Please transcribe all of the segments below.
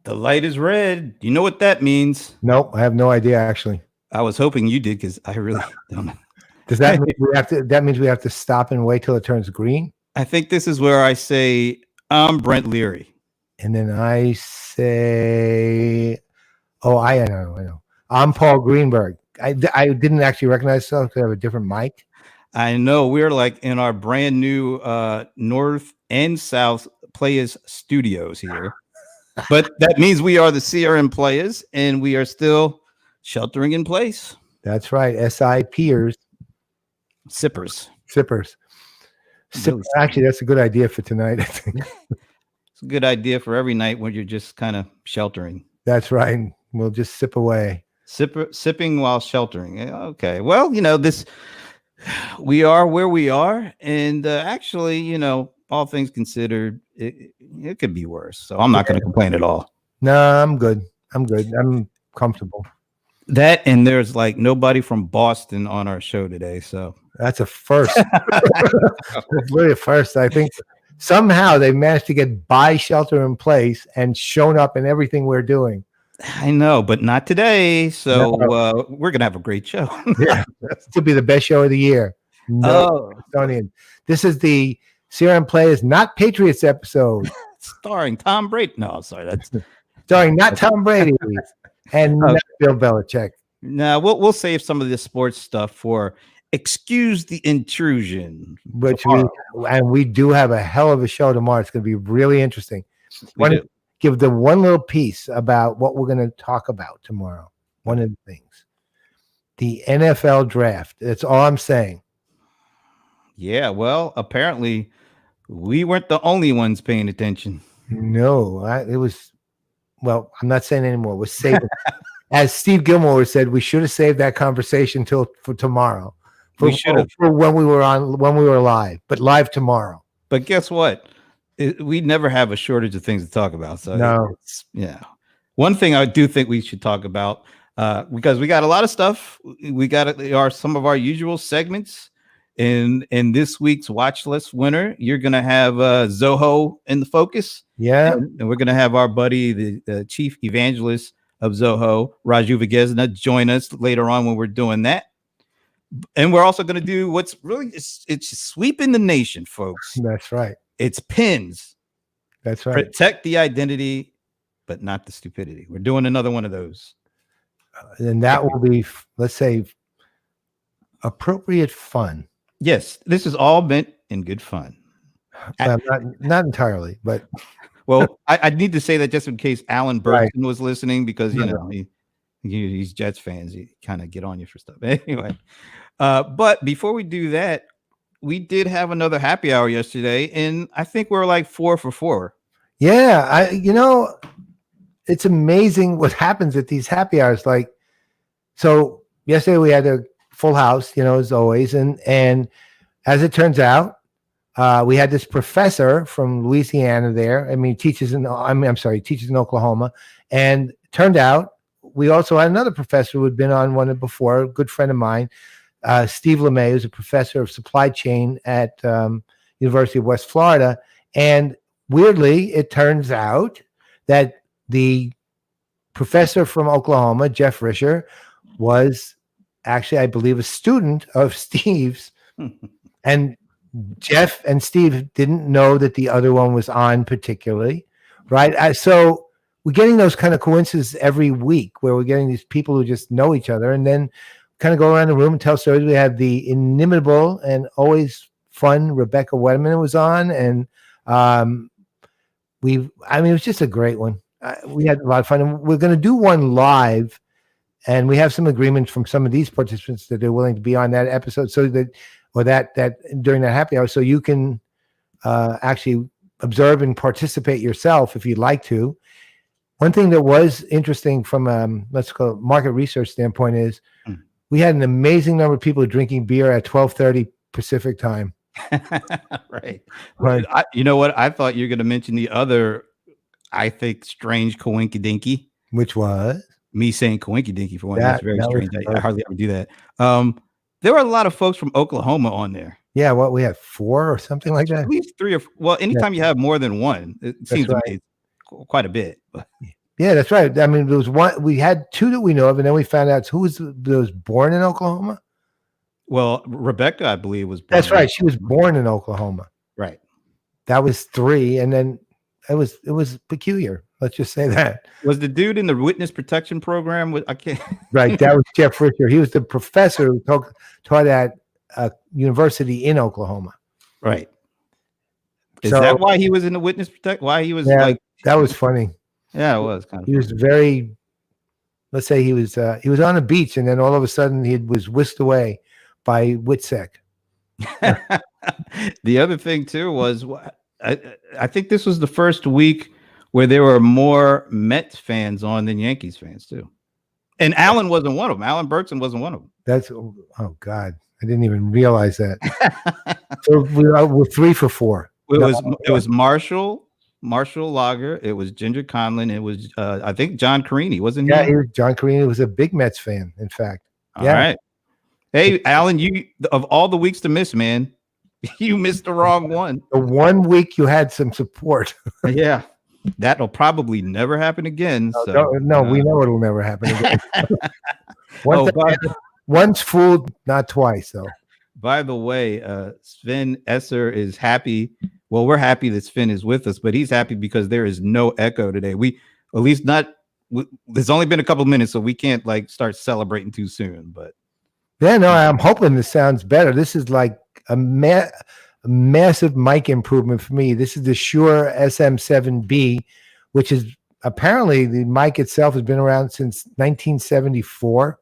The light is red. You know what that means? Nope, I have no idea actually. I was hoping you did because I really don't know. Does that mean we have to? That means we have to stop and wait till it turns green, I think this is where I say I'm Brent Leary. and then I say, "Oh, I know, I know. I'm Paul Greenberg." I didn't actually recognize myself because I have a different mic. I know we're like in our brand new North and South Players Studios here, but that means we are the CRM Players and we are still sheltering in place. That's right. SI peers, Sippers. sippers. Really Actually, that's a good idea for tonight. I think. It's a good idea for every night when you're just kind of sheltering. That's right. We'll just sip away. Sipping while sheltering. Okay. Well, this we are where we are, and actually, all things considered, it could be worse. So I'm not going to complain at all. No, I'm good. I'm good. I'm comfortable. That and there's like nobody from Boston on our show today, so That's a first. It's really a first. I think somehow they managed to get by shelter in place and shown up in everything we're doing. I know, but not today. So No. we're gonna have a great show. Yeah, this could be the best show of the year. No, Estonian. This is the CRM Players Not Patriots episode, Starring Tom Brady. No, sorry, that's starring not Tom Brady and not Bill Belichick. no. We'll save some of this sports stuff for excuse the intrusion. Which we do have a hell of a show tomorrow. It's going to be really interesting. We do. Give the one little piece about what we're going to talk about tomorrow. One of the things, the NFL draft. That's all I'm saying. Yeah, well, apparently we weren't the only ones paying attention. No, it was. Well, I'm not saying anymore. We're saving. As Steve Gilmore said, we should have saved that conversation for tomorrow. We should have. For when we were live, but live tomorrow. But guess what? We never have a shortage of things to talk about. So no, one thing I do think we should talk about because we got a lot of stuff. We got some of our usual segments. In this week's watch list winner, you're gonna have Zoho in the focus. Yeah, and we're gonna have our buddy, the chief evangelist of Zoho, Raju Vagesna, join us later on when we're doing that. And we're also gonna do what's really it's sweeping the nation, folks. That's right. It's pins. That's right. Protect the identity, but not the stupidity. We're doing another one of those. And that will be, let's say, appropriate fun. Yes, this is all meant in good fun. Not entirely, but well, I need to say that just in case Alan Burton was listening, because he's Jets fans. He kind of get on you for stuff. Anyway, but before we do that, we did have another happy hour yesterday, and I think we're like 4 for 4. Yeah, it's amazing what happens at these happy hours. Like, so yesterday we had a full house, as always, and as it turns out, we had this professor from Louisiana there. I mean, teaches in Oklahoma, and turned out we also had another professor who had been on one before, a good friend of mine, Steve LeMay, who's a professor of supply chain at University of West Florida. And weirdly, it turns out that the professor from Oklahoma, Jeff Risher, was actually, I believe, a student of Steve's. And Jeff and Steve didn't know that the other one was on particularly, right? So we're getting those kind of coincidences every week where we're getting these people who just know each other and then kind of go around the room and tell stories. We had the inimitable and always fun Rebecca Wedman was on, and it was just a great one. We had a lot of fun, and we're going to do one live, and we have some agreements from some of these participants that they're willing to be on that episode, so that during that happy hour, so you can actually observe and participate yourself if you'd like to. One thing that was interesting from let's call it market research standpoint is we had an amazing number of people drinking beer at 12:30 Pacific time. Right. You know what? I thought you were going to mention the other, I think, strange coinkydinky. Which was? Me saying coinkydinky for one. That's very strange. I hardly ever do that. There were a lot of folks from Oklahoma on there. Yeah, we had 4 or something like that? At least 3 or 4. Well, anytime you have more than one, it seems to me quite a bit. Yeah, that's right. I mean, there was one. We had two that we know of, and then we found out who was born in Oklahoma. Well, Rebecca, I believe, was born. That's right. She was born in Oklahoma. Right. That was three, and then it was peculiar. Let's just say that. Was the dude in the witness protection program? I can't. Right. That was Jeff Fisher. He was the professor who taught at a university in Oklahoma. Right. Is that why he was in the witness protect? Why he was like? That was funny. Yeah, it was kind of. He was very. Let's say he was on a beach, and then all of a sudden he was whisked away by WITSEC. The other thing too was I think this was the first week where there were more Mets fans on than Yankees fans too, and Allen wasn't one of them. Allen Berkson wasn't one of them. That's oh God, I didn't even realize that. So we're 3 for 4. It was Marshall Lager. It was Ginger Conlon. It was I think John Carini, wasn't he? Yeah, John Carini was a big Mets fan, in fact. All right. Hey, Alan, you of all the weeks to miss, man, you missed the wrong one. The 1 week you had some support. Yeah, that'll probably never happen again. No, we know it'll never happen again. Once fooled, not twice, though. By the way, Sven Esser is happy. Well, we're happy that Sven is with us, but he's happy because there is no echo today. There's only been a couple of minutes, so we can't like start celebrating too soon. But yeah, no, I'm hoping this sounds better. This is like a massive mic improvement for me. This is the Shure SM7B, which is apparently the mic itself has been around since 1974.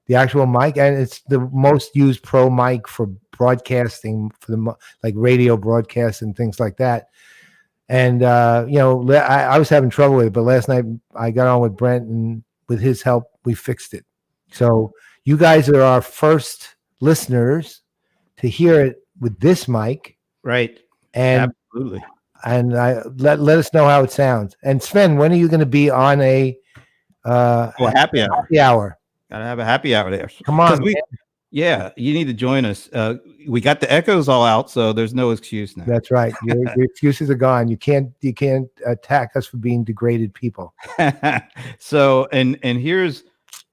The actual mic, and it's the most used pro mic for broadcasting, for the like radio broadcasts and things like that. And I was having trouble with it, but last night I got on with Brent, and with his help, we fixed it. So you guys are our first listeners to hear it with this mic, right? And absolutely. And let us know how it sounds. And Sven, when are you going to be on a happy hour? Happy hour. Gotta have a happy hour there. Come on, yeah, you need to join us. We got the echoes all out, so there's no excuse now. That's right. Your excuses are gone. You can't attack us for being degraded people. So and here's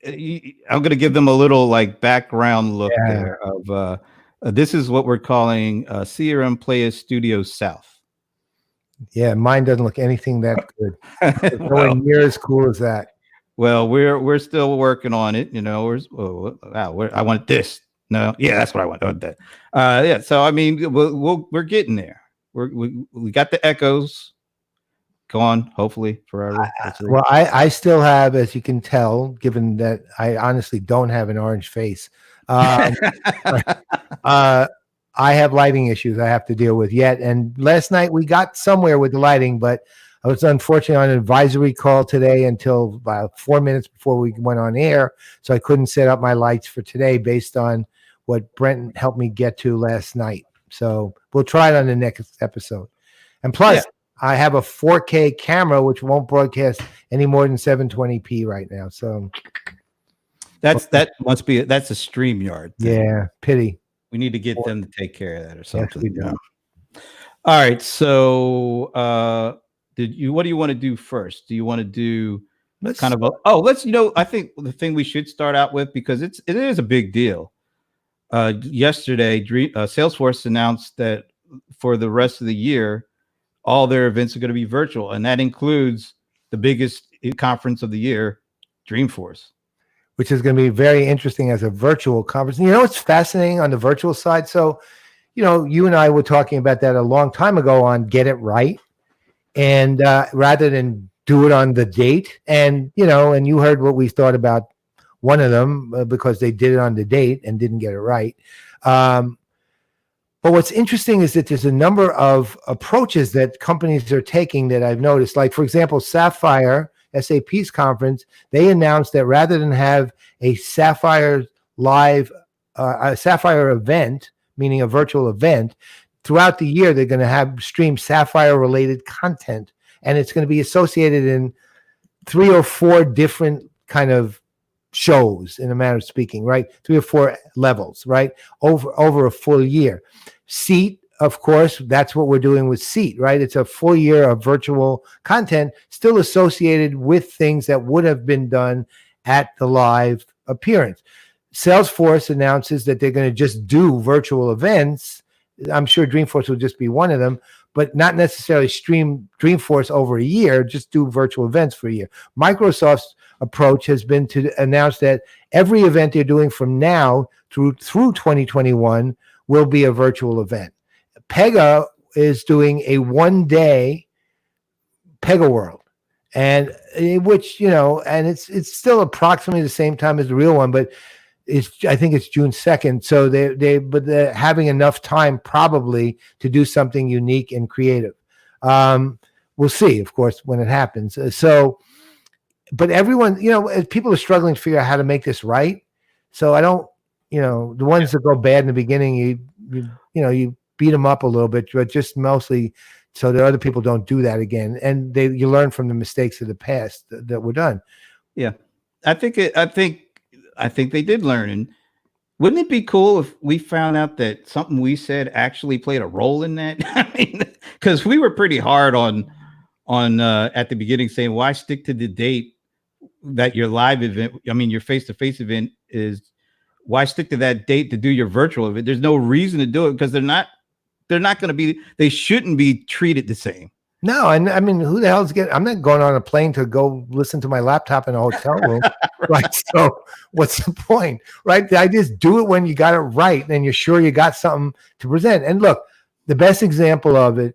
I'm going to give them a little like background look there of this is what we're calling Serum Studios South. Yeah, mine doesn't look anything that good. It's nowhere near as cool as that. Well, we're still working on it. You know, I want this. No, yeah, that's what I want. That. Yeah. So I mean, we're getting there. We got the echoes gone, hopefully forever. Well, I still have, as you can tell, given that I honestly don't have an orange face. I have lighting issues I have to deal with yet. And last night we got somewhere with the lighting, but I was unfortunately on an advisory call today until about 4 minutes before we went on air. So I couldn't set up my lights for today based on what Brent helped me get to last night. So we'll try it on the next episode. And plus, I have a 4K camera, which won't broadcast any more than 720p right now. So that's a StreamYard thing. Yeah, pity. We need to get them to take care of that or something. Yes, we do. All right. So what do you want to do first? Do you want to do I think the thing we should start out with, because it is a big deal. Yesterday, Salesforce announced that for the rest of the year, all their events are going to be virtual, and that includes the biggest conference of the year, Dreamforce, which is going to be very interesting as a virtual conference. You know, it's fascinating on the virtual side. So, you and I were talking about that a long time ago on Get It Right, and rather than do it on the date, and and you heard what we thought about one of them because they did it on the date and didn't get it right. But what's interesting is that there's a number of approaches that companies are taking that I've noticed. Like, for example, Sapphire, SAP's conference, they announced that rather than have a Sapphire a Sapphire event, meaning a virtual event, throughout the year, they're going to have stream Sapphire-related content. And it's going to be associated in 3 or 4 different kind of shows, in a manner of speaking, right? 3 or 4 levels, right? Over a full year. Seat of course, that's what we're doing with Seat, right? It's a full year of virtual content still associated with things that would have been done at the live appearance. Salesforce announces that they're going to just do virtual events. I'm sure Dreamforce will just be one of them, but not necessarily stream Dreamforce over a year, just do virtual events for a year. Microsoft's approach has been to announce that every event they're doing from now through 2021 will be a virtual event. Pega is doing a one-day Pega World, and which, and it's still approximately the same time as the real one, but I think it's June 2nd. So they're having enough time probably to do something unique and creative. We'll see, of course, when it happens. But everyone, people are struggling to figure out how to make this right. So I don't, the ones that go bad in the beginning, you beat them up a little bit, but just mostly so that other people don't do that again. And you learn from the mistakes of the past that were done. Yeah. I think they did learn. And wouldn't it be cool if we found out that something we said actually played a role in that? I mean, because we were pretty hard on at the beginning saying, why stick to the date that your live event, your face-to-face event is, why stick to that date to do your virtual event? There's no reason to do it because they shouldn't be treated the same. No, and who the hell's I'm not going on a plane to go listen to my laptop in a hotel room. Right. So what's the point? Right. I just do it when you got it right and you're sure you got something to present. And look, the best example of it,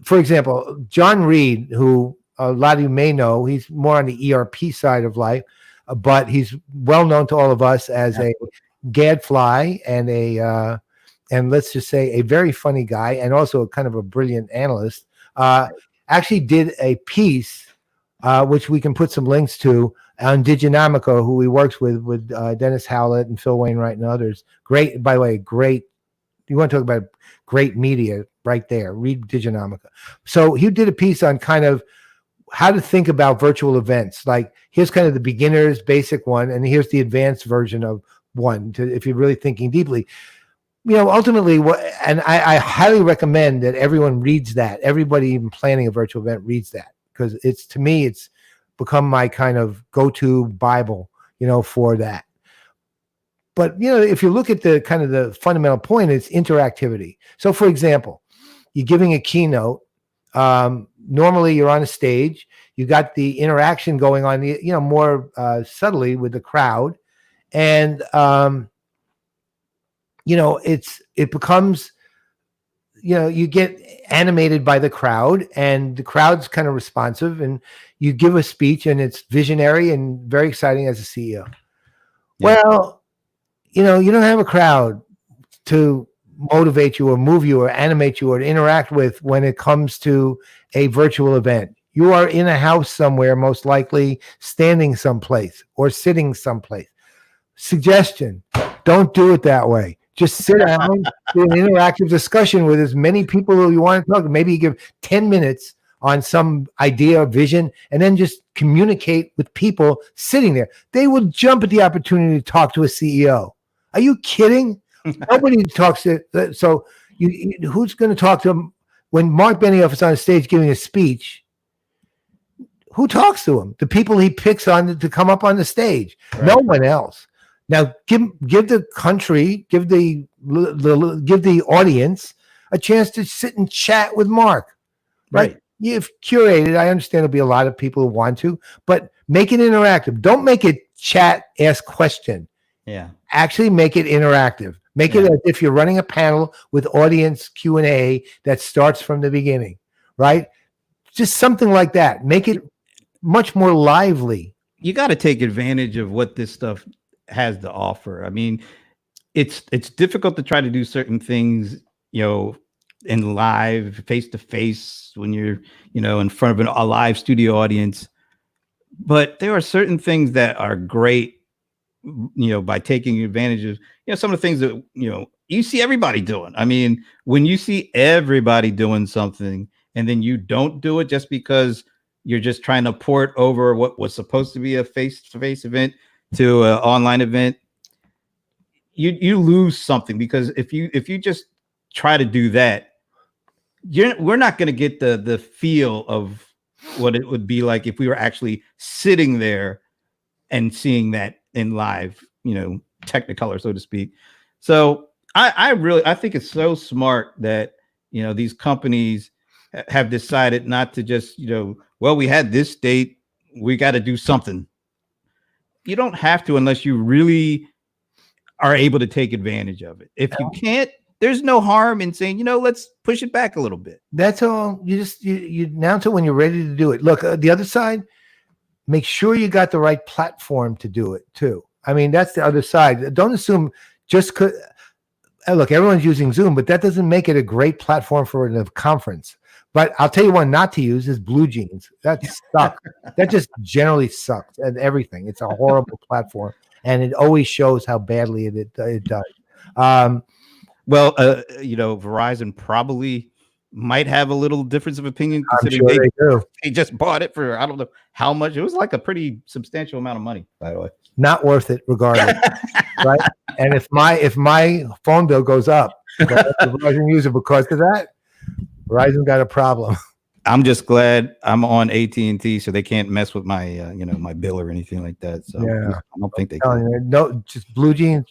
for example, John Reed, who a lot of you may know, he's more on the ERP side of life, but he's well known to all of us as a gadfly and and let's just say a very funny guy and also kind of a brilliant analyst. Actually did a piece, which we can put some links to, on Diginomica, who he works with Dennis Howlett and Phil Wainwright and others. Great, by the way, great. You want to talk about great media right there. Read Diginomica. So he did a piece on kind of how to think about virtual events. Like here's kind of the beginner's basic one, and here's the advanced version of one, if you're really thinking deeply. Ultimately, and I highly recommend that everyone reads that. Everybody even planning a virtual event reads that, because to me, it's become my kind of go-to Bible, for that. But, if you look at the kind of the fundamental point, it's interactivity. So, for example, you're giving a keynote. Normally, you're on a stage. You got the interaction going on, more subtly with the crowd. And, it becomes, you get animated by the crowd, and the crowd's kind of responsive, and you give a speech, and it's visionary and very exciting as a CEO. Yeah. Well, you don't have a crowd to motivate you or move you or animate you or to interact with when it comes to a virtual event. You are in a house somewhere, most likely standing someplace or sitting someplace. Suggestion: don't do it that way. Just sit down, do an interactive discussion with as many people as you want to talk to. Maybe you give 10 minutes on some idea or vision, and then just communicate with people sitting there. They will jump at the opportunity to talk to a CEO. Are you kidding? Nobody talks to. So who's going to talk to him when Mark Benioff is on stage giving a speech? Who talks to him? The people he picks on to come up on the stage. Right. No one else. Now, give the country, give the audience a chance to sit and chat with Mark. Right? You've curated. I understand there'll be a lot of people who want to, but make it interactive. Don't make it chat, ask question. Yeah. Actually make it interactive. Make it as if you're running a panel with audience Q&A that starts from the beginning, right? Just something like that. Make it much more lively. You got to take advantage of what this stuff has to offer. It's difficult to try to do certain things, in live, face-to-face, when you're, in front of a live studio audience. But there are certain things that are great, by taking advantage of, some of the things that, you see everybody doing. When you see everybody doing something and then you don't do it just because you're just trying to port over what was supposed to be a face-to-face event to an online event, you lose something. Because if you just try to do that, we're not going to get the feel of what it would be like if we were actually sitting there and seeing that in live, Technicolor, so to speak. So I think it's so smart that these companies have decided not to just well, we had this date, we got to do something. You don't have to unless you really are able to take advantage of it. If you can't, there's no harm in saying, let's push it back a little bit. That's all. You announce it when you're ready to do it. Look, the other side, make sure you got the right platform to do it too. I mean, that's the other side. Don't assume just because, look, everyone's using Zoom, but that doesn't make it a great platform for a conference. But I'll tell you one not to use is Blue Jeans. That sucks. That just generally sucks at everything. It's a horrible platform, and it always shows how badly it does. Well, Verizon probably might have a little difference of opinion considering they just bought it for, I don't know how much. It was like a pretty substantial amount of money, by the way. Not worth it regardless. Right? And if my phone bill goes up, Verizon user because of that, Verizon got a problem. I'm just glad I'm on AT&T, so they can't mess with my my bill or anything like that. So yeah, I don't think they can. No, just Blue Jeans.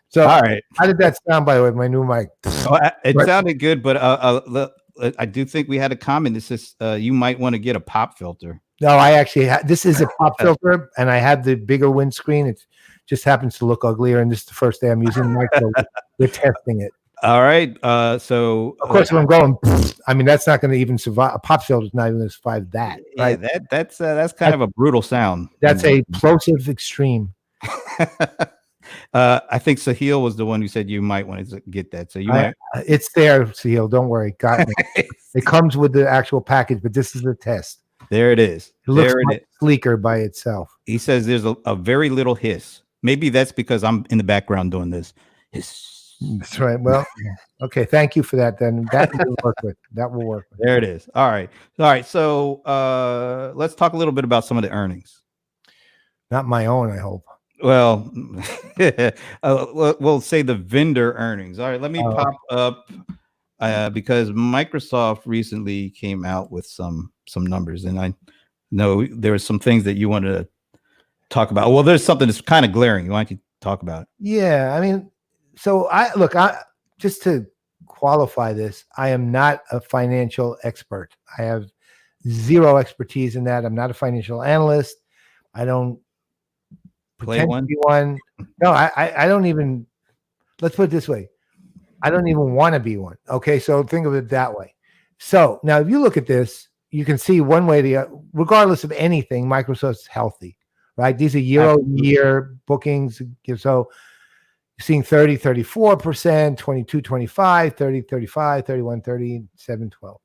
So all right, how did that sound, by the way, my new mic? It sounded good, but I do think we had a comment that says you might want to get a pop filter. No, I actually this is a pop filter, and I have the bigger windscreen. It just happens to look uglier, and this is the first day I'm using the mic, so we're testing it. All right. So of course, if I'm going, I mean, that's not going to even survive. A pop filter is not even going to survive that. Right? Yeah, that's kind of a brutal sound. That's a plosive extreme. I think Sahil was the one who said you might want to get that. So it's there, Sahil. Don't worry. Got me. It comes with the actual package, but this is the test. There it is. It looks much sleeker by itself. He says there's a very little hiss. Maybe that's because I'm in the background doing this. Hiss. That's right. Well, okay. Thank you for that. Then that will work with. That will work. There it is. All right. So let's talk a little bit about some of the earnings. Not my own, I hope. Well, we'll say the vendor earnings. All right. Let me pop up because Microsoft recently came out with some numbers, and I know there were some things that you wanted to talk about. Well, there's something that's kind of glaring. Why don't you talk about it? Yeah, I mean. So I just to qualify this, I am not a financial expert. I have zero expertise in that. I'm not a financial analyst. I don't pretend to be one. No, I don't even, let's put it this way. I don't even want to be one. Okay. So think of it that way. So now if you look at this, you can see one way regardless of anything, Microsoft's healthy, right? These are year-over-year bookings. So seeing 30, 34%, 22, 25, 30, 35, 31, 30, 7, 12.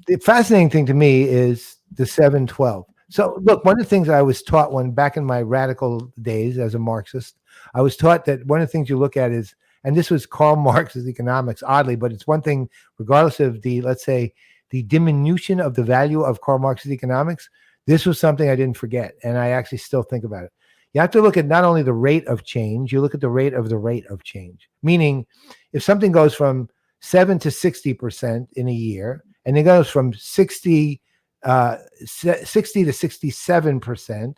The fascinating thing to me is the 7, 12. So look, one of the things I was taught back in my radical days as a Marxist, I was taught that one of the things you look at is, and this was Karl Marx's economics, oddly, but it's one thing, regardless of let's say, the diminution of the value of Karl Marx's economics, this was something I didn't forget, and I actually still think about it. You have to look at not only the rate of change, you look at the rate of change. Meaning, if something goes from 7 to 60% in a year, and it goes from 60 to 67%,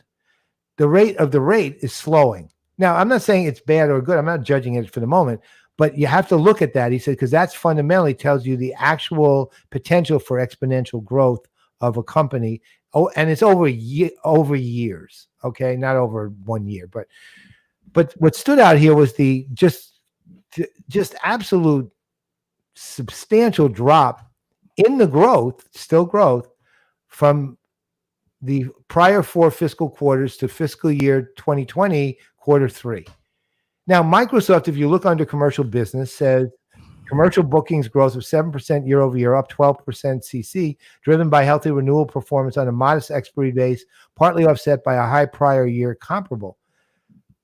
the rate is slowing. Now, I'm not saying it's bad or good. I'm not judging it for the moment, but you have to look at that. He said, because that's fundamentally tells you the actual potential for exponential growth of a company. Oh, and it's over years. Okay, not over 1 year, but what stood out here was the just absolute substantial drop in the growth, still growth, from the prior 4 fiscal quarters to fiscal year 2020 quarter 3. Now, Microsoft, if you look under commercial business, says commercial bookings growth of 7% year over year, up 12% CC, driven by healthy renewal performance on a modest expiry base, partly offset by a high prior year comparable.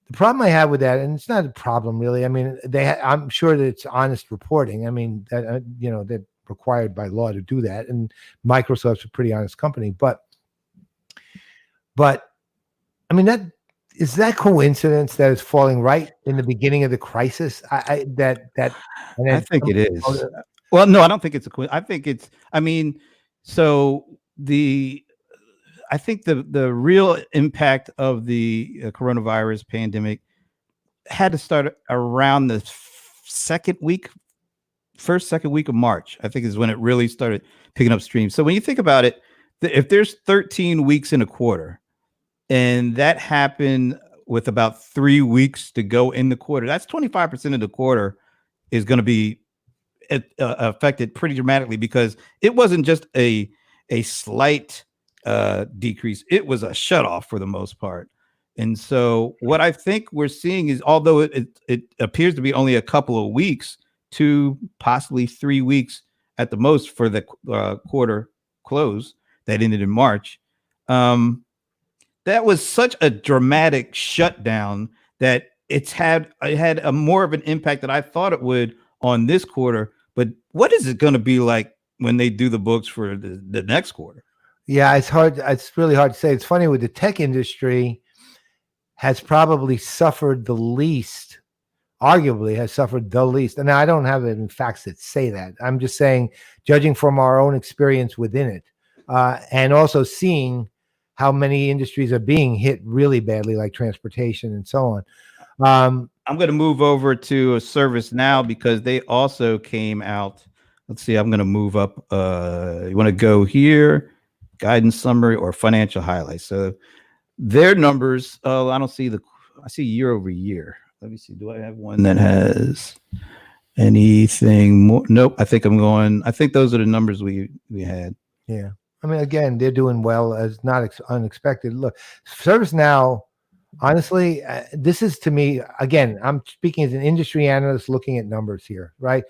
The problem I have with that, and it's not a problem really. I mean, I'm sure that it's honest reporting. I mean, that they're required by law to do that, and Microsoft's a pretty honest company. But I mean, that is that coincidence that it's falling right in the beginning of the crisis? And I then think it is. Well, no, I don't think it's I think it's. I mean, so I think the real impact of the coronavirus pandemic had to start around the second week of March. I think is when it really started picking up stream. So when you think about it, if there's 13 weeks in a quarter, and that happened with about 3 weeks to go in the quarter, that's 25% of the quarter is going to be affected pretty dramatically, because it wasn't just a slight decrease, it was a shut off for the most part. And so what I think we're seeing is, although it appears to be only a couple of weeks, 2 possibly 3 weeks at the most for the quarter close that ended in March, that was such a dramatic shutdown that it had a more of an impact than I thought it would on this quarter. But what is it going to be like when they do the books for the next quarter? Yeah, it's hard. It's really hard to say. It's funny, with the tech industry has probably suffered the least, arguably has suffered the least. And I don't have any facts that say that. I'm just saying, judging from our own experience within it, and also seeing how many industries are being hit really badly, like transportation and so on. I'm going to move over to ServiceNow because they also came out. Let's see. I'm going to move up. You want to go here? Guidance summary or financial highlights. So their numbers. Oh, I don't see I see year over year. Let me see. Do I have one that has anything more? Nope. I think those are the numbers we had. Yeah. I mean, again, they're doing well, as not unexpected. Look, ServiceNow, honestly, this is, to me, again, I'm speaking as an industry analyst looking at numbers here, right?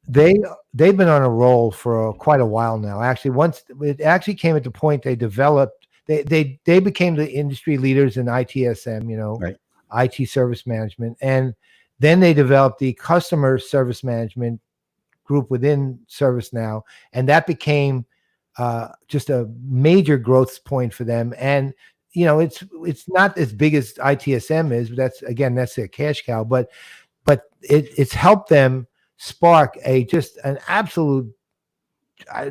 They've been on a roll for quite a while now. Actually, once it actually came at the point they developed, they became the industry leaders in ITSM, right. IT service management, and then they developed the customer service management group within ServiceNow, and that became just a major growth point for them. And it's not as big as ITSM is, but that's their cash cow. But it's helped them spark just an absolute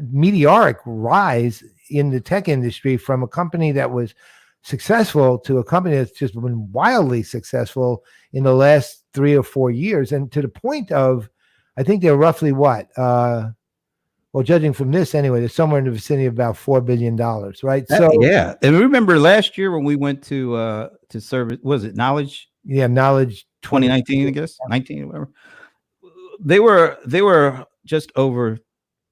meteoric rise in the tech industry, from a company that was successful to a company that's just been wildly successful in the last 3 or 4 years, and to the point of, I think they're roughly what? Well, judging from this anyway, they're somewhere in the vicinity of about $4 billion, right? Yeah. And remember last year when we went to service, was it Knowledge? Yeah, Knowledge 2019, I guess, 19, whatever. They were just over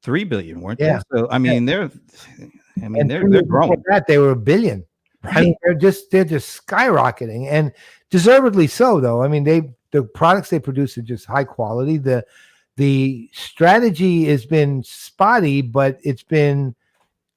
3 billion, weren't they? So I mean, they're growing. That they were $1 billion. Right. I mean, they're just skyrocketing, and deservedly so, though. I mean, the products they produce are just high quality. The strategy has been spotty, but it's been,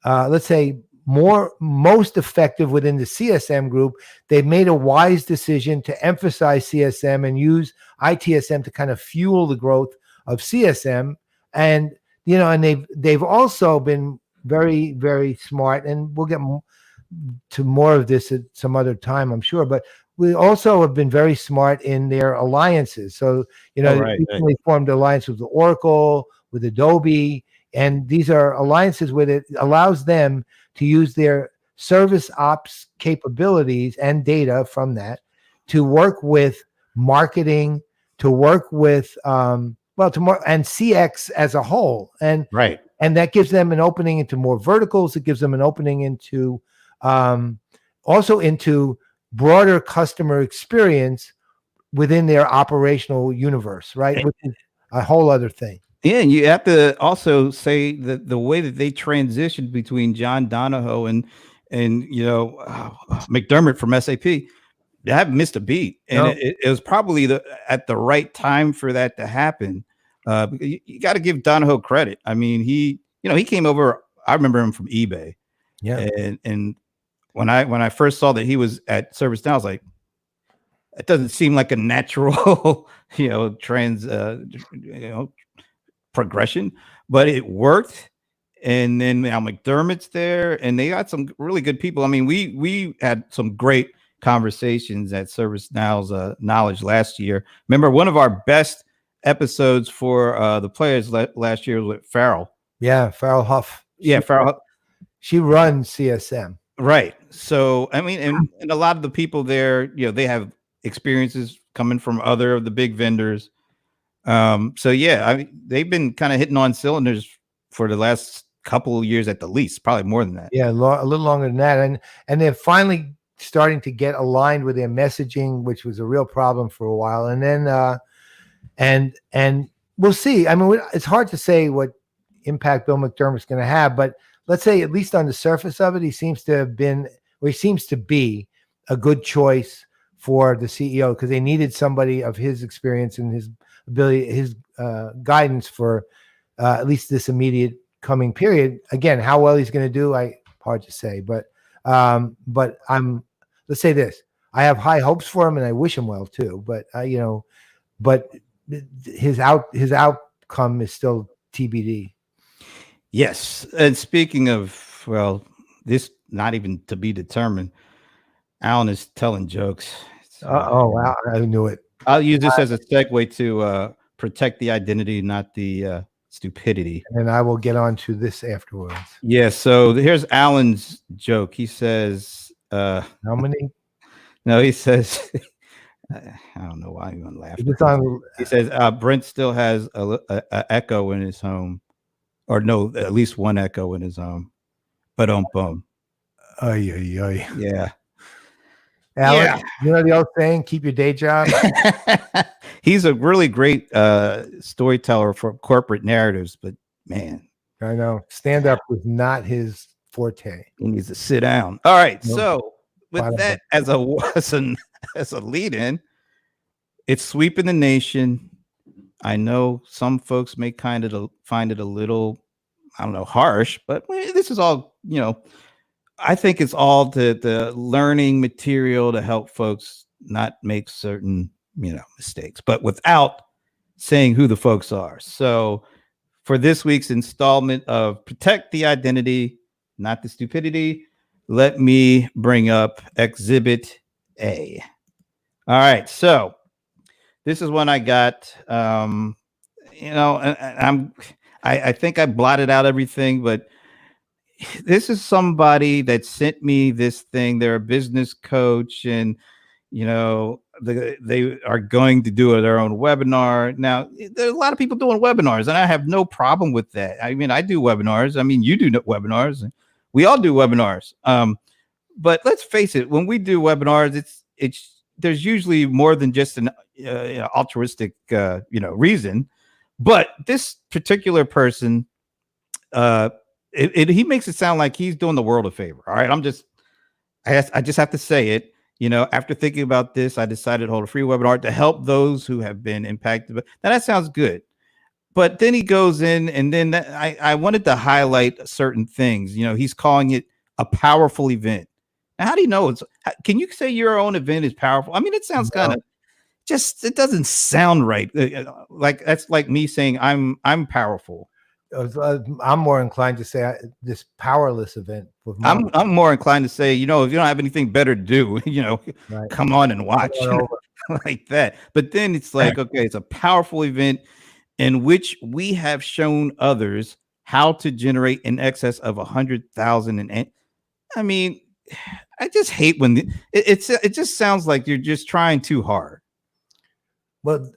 let's say, most effective within the CSM group. They've made a wise decision to emphasize CSM and use ITSM to kind of fuel the growth of CSM. And and they've also been very, very smart, and we'll get to more of this at some other time, I'm sure. But we also have been very smart in their alliances. So, they recently formed alliance with Oracle, with Adobe, and these are alliances where it allows them to use their service ops capabilities and data from that to work with marketing, to work with and CX as a whole. And that gives them an opening into more verticals. It gives them an opening into also into broader customer experience within their operational universe, right? Which is a whole other thing. Yeah, and you have to also say that the way that they transitioned between John Donahoe and McDermott from SAP, they haven't missed a beat, and it was probably at the right time for that to happen. You got to give Donahoe credit. I mean, he came over. I remember him from eBay. Yeah, and when I first saw that he was at ServiceNow, I was like, it doesn't seem like a natural, progression, but it worked. and then Al McDermott's there, and they got some really good people. I mean, we had some great conversations at ServiceNow's Knowledge last year. Remember, one of our best episodes for the players last year was with Farrell. Yeah, Farrell Huff. Yeah, Farrell. She runs CSM. Right. So, I mean, and a lot of the people there, they have experiences coming from other of the big vendors. So yeah, I mean, they've been kind of hitting on cylinders for the last couple of years at the least, probably more than that. Yeah, a little longer than that. And they're finally starting to get aligned with their messaging, which was a real problem for a while. And then, and we'll see. I mean, it's hard to say what impact Bill McDermott's going to have, but let's say, at least on the surface of it, he seems to be a good choice for the CEO, because they needed somebody of his experience and his ability, his guidance for at least this immediate coming period. Again, how well he's going to do, hard to say, but let's say this: I have high hopes for him, and I wish him well too. But but his outcome is still TBD. Yes, and speaking of, well, this not even to be determined. Alan is telling jokes. Wow, I knew it. I'll use this as a segue to protect the identity, not the stupidity. And I will get on to this afterwards. Yeah, so here's Alan's joke. He says, how many? No, he says, I don't know why I'm laughing. He says, Brent still has a echo in his home, or no, at least one echo in his home. But yeah. Alan, you know the old saying, keep your day job. He's a really great storyteller for corporate narratives, but man, I know stand-up was not his forte. He needs to sit down. All right, so with that as a lead-in, it's sweeping the nation. I know some folks may kind of find it a little, I don't know, harsh, but this is all, I think it's all the learning material to help folks not make certain, mistakes, but without saying who the folks are. So for this week's installment of Protect the Identity, Not the Stupidity, let me bring up Exhibit A. All right, so this is one I got, and I think I blotted out everything, but this is somebody that sent me this thing. They're a business coach, and they are going to do their own webinar. Now, there's a lot of people doing webinars, and I have no problem with that. I mean, I do webinars. I mean, you do webinars. We all do webinars. But let's face it, when we do webinars, there's usually more than just an altruistic reason. But this particular person, he makes it sound like he's doing the world a favor. All right, I just have to say it. After thinking about this, I decided to hold a free webinar to help those who have been impacted. Now that sounds good, but then he goes in, and then I wanted to highlight certain things. He's calling it a powerful event. Now, how do you know can you say your own event is powerful? I mean, it sounds kind of it doesn't sound right. Like that's like me saying I'm powerful. I'm more inclined to say this powerless event. I'm more inclined to say, if you don't have anything better to do, right. Come on and watch like that. But then it's like, okay, it's a powerful event in which we have shown others how to generate in excess of 100,000. I mean, I just hate when it just sounds like you're just trying too hard. Well,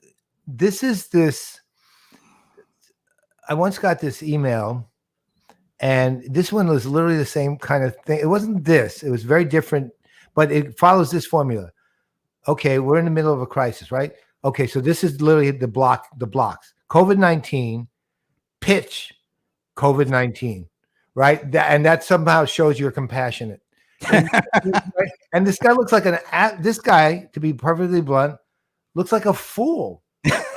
I once got this email, and this one was literally the same kind of thing. It wasn't this. It was very different, but it follows this formula. Okay, we're in the middle of a crisis, right? Okay, so this is literally the blocks. COVID-19, pitch COVID-19, right? And that somehow shows you're compassionate. And this guy looks like this guy, to be perfectly blunt, looks like a fool.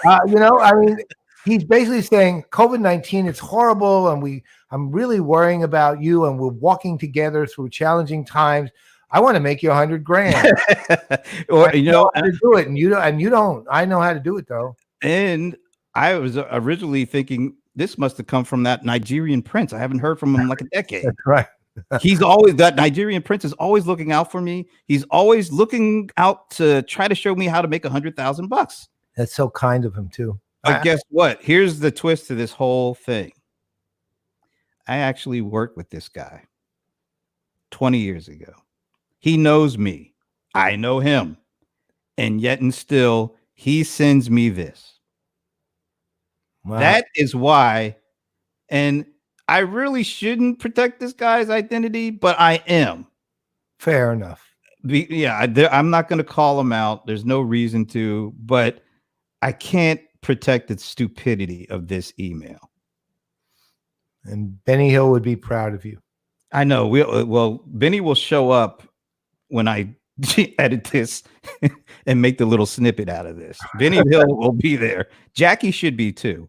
I mean, he's basically saying COVID-19, it's horrible, and I'm really worrying about you, and we're walking together through challenging times. I want to make you 100 grand. Or I know how to do it, and you don't. I know how to do it though. And I was originally thinking this must have come from that Nigerian prince. I haven't heard from him in like a decade. That's right. He's always, that Nigerian prince is always looking out for me. He's always looking out to try to show me how to make $100,000. That's so kind of him too. But guess what? Here's the twist to this whole thing. I actually worked with this guy 20 years ago. He knows me. I know him. And yet and still, he sends me this. Wow. That is why. And I really shouldn't protect this guy's identity, but I am. Fair enough. I'm not going to call him out. There's no reason to, but I can't protect the stupidity of this email. And Benny Hill would be proud of you. I know. Well, Benny will show up when I edit this and make the little snippet out of this. Benny Hill will be there. Jackie should be too.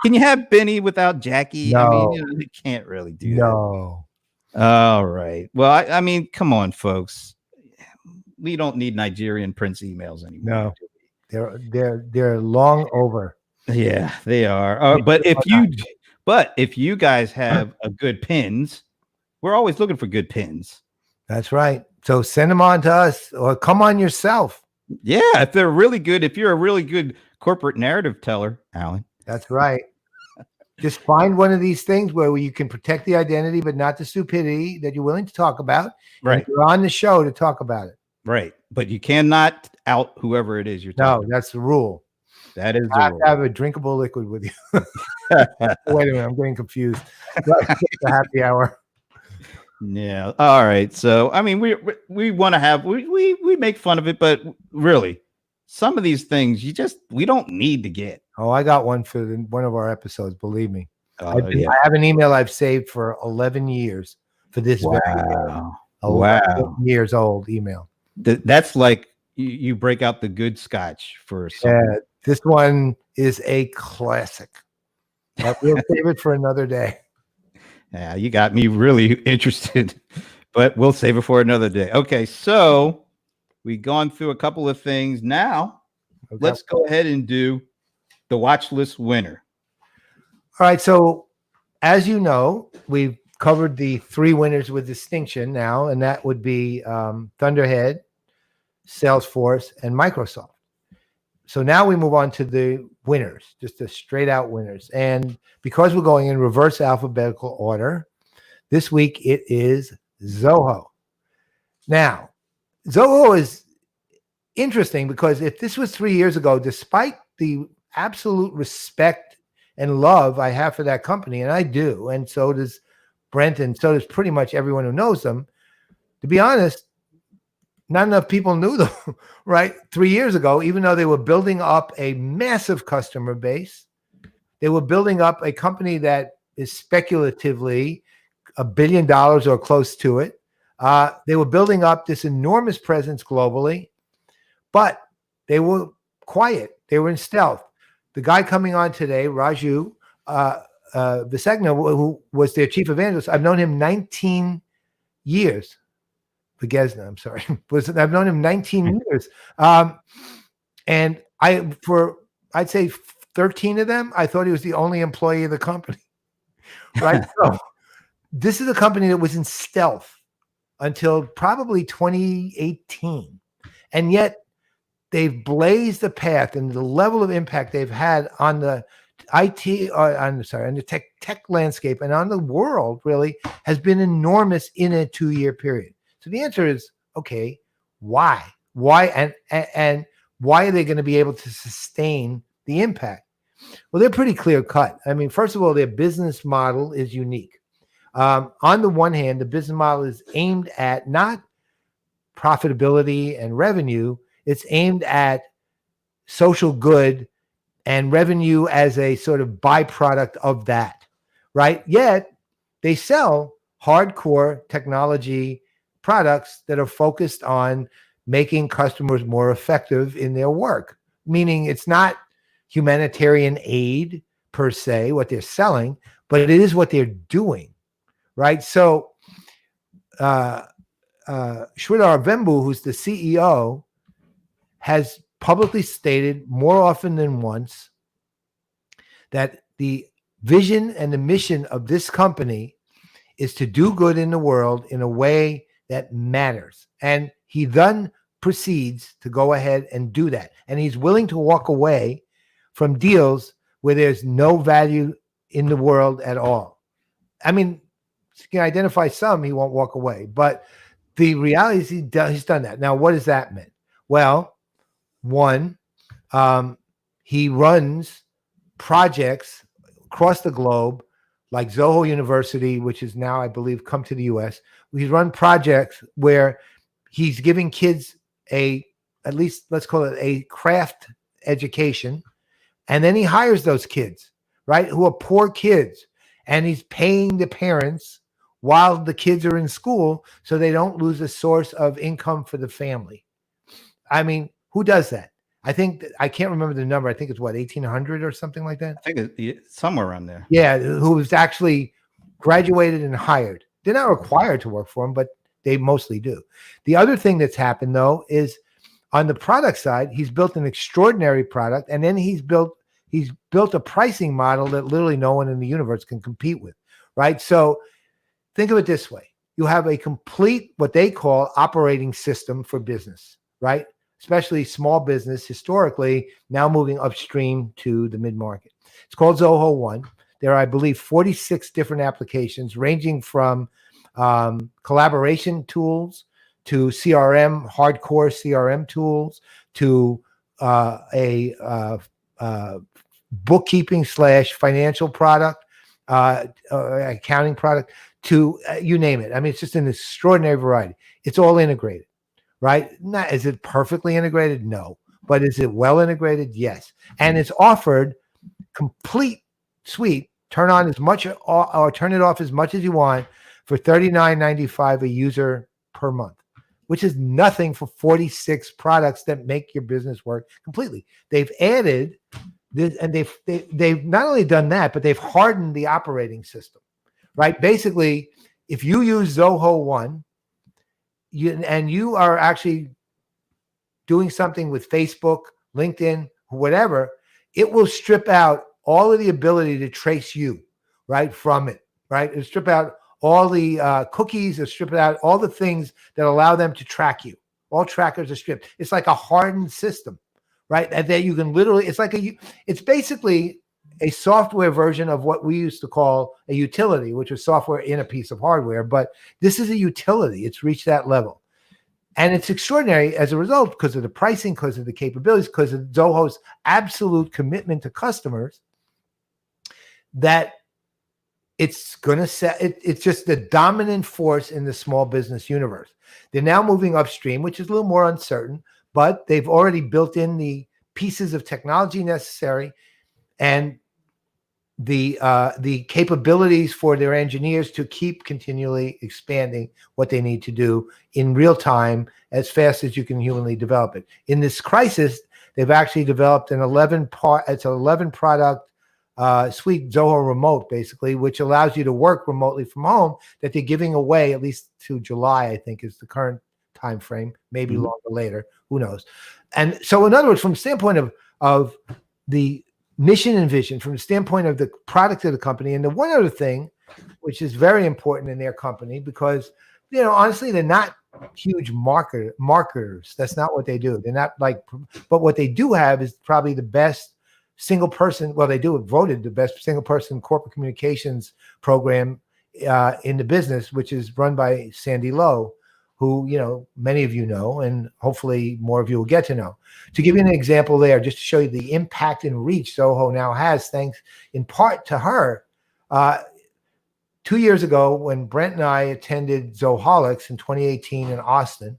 Can you have Benny without Jackie? No. I mean, you can't really do that. No. All right. Well, I mean, come on, folks. We don't need Nigerian Prince emails anymore. No, they're long over. Yeah, they are. But if you guys have a good pins, we're always looking for good pins. That's right. So send them on to us or come on yourself. Yeah, if they're really good, if you're a really good corporate narrative teller, Alan. That's right. Just find one of these things where you can protect the identity, but not the stupidity that you're willing to talk about. Right. You're on the show to talk about it. Right. But you cannot out whoever it is you're talking about. That's the rule. That is you have to have a drinkable liquid with you. Wait a minute, I'm getting confused. The happy hour. Yeah. All right. So I mean, we want to have we make fun of it, but really, some of these things we don't need to get. Oh, I got one for one of our episodes. Believe me, I have an email I've saved for 11 years for this. Wow. 11 years old email. That's like you break out the good scotch for something. Yeah, this one is a classic. We'll save it for another day. Yeah, you got me really interested, but we'll save it for another day. Okay, so we've gone through a couple of things. Now, let's go ahead and do the watch list winner. All right, so as you know, we've covered the 3 winners with distinction now, and that would be Thunderhead, Salesforce, and Microsoft. So now we move on to the winners, just the straight out winners. And because we're going in reverse alphabetical order, this week it is Zoho. Now, Zoho is interesting because if this was 3 years ago, despite the absolute respect and love I have for that company, and I do, and so does Brent, and so does pretty much everyone who knows them, to be honest, not enough people knew them, right? 3 years ago, even though they were building up a massive customer base, they were building up a company that is speculatively $1 billion or close to it. They were building up this enormous presence globally, but they were quiet. They were in stealth. The guy coming on today, Raju Visegna, who was their chief evangelist, I've known him 19 years. Gesna, I'm sorry. I've known him 19 years. And I'd say 13 of them, I thought he was the only employee of the company. Right? So this is a company that was in stealth until probably 2018. And yet they've blazed the path, and the level of impact they've had on the on the tech landscape and on the world really has been enormous in a 2-year period. So the answer is, okay, why? Why and why are they going to be able to sustain the impact? Well, they're pretty clear cut. I mean, first of all, their business model is unique. On the one hand, the business model is aimed at not profitability and revenue. It's aimed at social good and revenue as a sort of byproduct of that, right? Yet they sell hardcore technology products that are focused on making customers more effective in their work, meaning it's not humanitarian aid per se, what they're selling, but it is what they're doing, right? So Sridhar Vembu, who's the CEO, has publicly stated more often than once that the vision and the mission of this company is to do good in the world in a way that matters. And he then proceeds to go ahead and do that. And he's willing to walk away from deals where there's no value in the world at all. I mean, you can identify some he won't walk away, but the reality is he's done that. Now, what does that mean? Well, one, he runs projects across the globe, like Zoho University, which is now, I believe, come to the US. He's run projects where he's giving kids at least let's call it a craft education. And then he hires those kids, right, who are poor kids. And he's paying the parents while the kids are in school so they don't lose a source of income for the family. I mean, who does that? I think I can't remember the number. I think it's 1,800 or something like that. I think it's somewhere around there. Yeah, who was actually graduated and hired. They're not required to work for him, but they mostly do. The other thing that's happened, though, is on the product side, he's built an extraordinary product, and then he's built a pricing model that literally no one in the universe can compete with, right? So think of it this way. You have a complete, what they call, operating system for business, right? Especially small business, historically, now moving upstream to the mid-market. It's called Zoho One. There are, I believe, 46 different applications ranging from collaboration tools to CRM, hardcore CRM tools, to a bookkeeping / financial product, accounting product, to you name it. I mean, it's just an extraordinary variety. It's all integrated, right? Not, is it perfectly integrated? No. But is it well integrated? Yes. And it's offered complete suite. Turn on as much or turn it off as much as you want for $39.95 a user per month, which is nothing for 46 products that make your business work completely. They've added this, and they've not only done that, but they've hardened the operating system, right? Basically, if you use Zoho One, you are actually doing something with Facebook, LinkedIn, whatever, it will strip out all of the ability to trace you, right, from it, right? It'll strip out all the cookies, it'll strip out all the things that allow them to track you. All trackers are stripped. It's like a hardened system, right? And that you can literally, it's basically a software version of what we used to call a utility, which was software in a piece of hardware. But this is a utility. It's reached that level. And it's extraordinary as a result because of the pricing, because of the capabilities, because of Zoho's absolute commitment to customers, that it's going to set, it's just the dominant force in the small business universe. They're now moving upstream, which is a little more uncertain, but they've already built in the pieces of technology necessary and the capabilities for their engineers to keep continually expanding what they need to do in real time as fast as you can humanly develop it. In this crisis, they've actually developed an 11 product suite, Zoho Remote, basically, which allows you to work remotely from home, that they're giving away at least to July, I think is the current time frame, maybe longer later, who knows. And so in other words, from the standpoint of the mission and vision, from the standpoint of the product of the company, and the one other thing, which is very important in their company, because, you know, honestly, they're not huge marketers. That's not what they do. They're not like, but what they do have is probably the best single person, well, they do have voted the best single person corporate communications program in the business, which is run by Sandy Lowe, who, you know, many of you know, and hopefully more of you will get to know. To give you an example there, just to show you the impact and reach Zoho now has, thanks in part to her. 2 years ago, when Brent and I attended Zoholics in 2018 in Austin,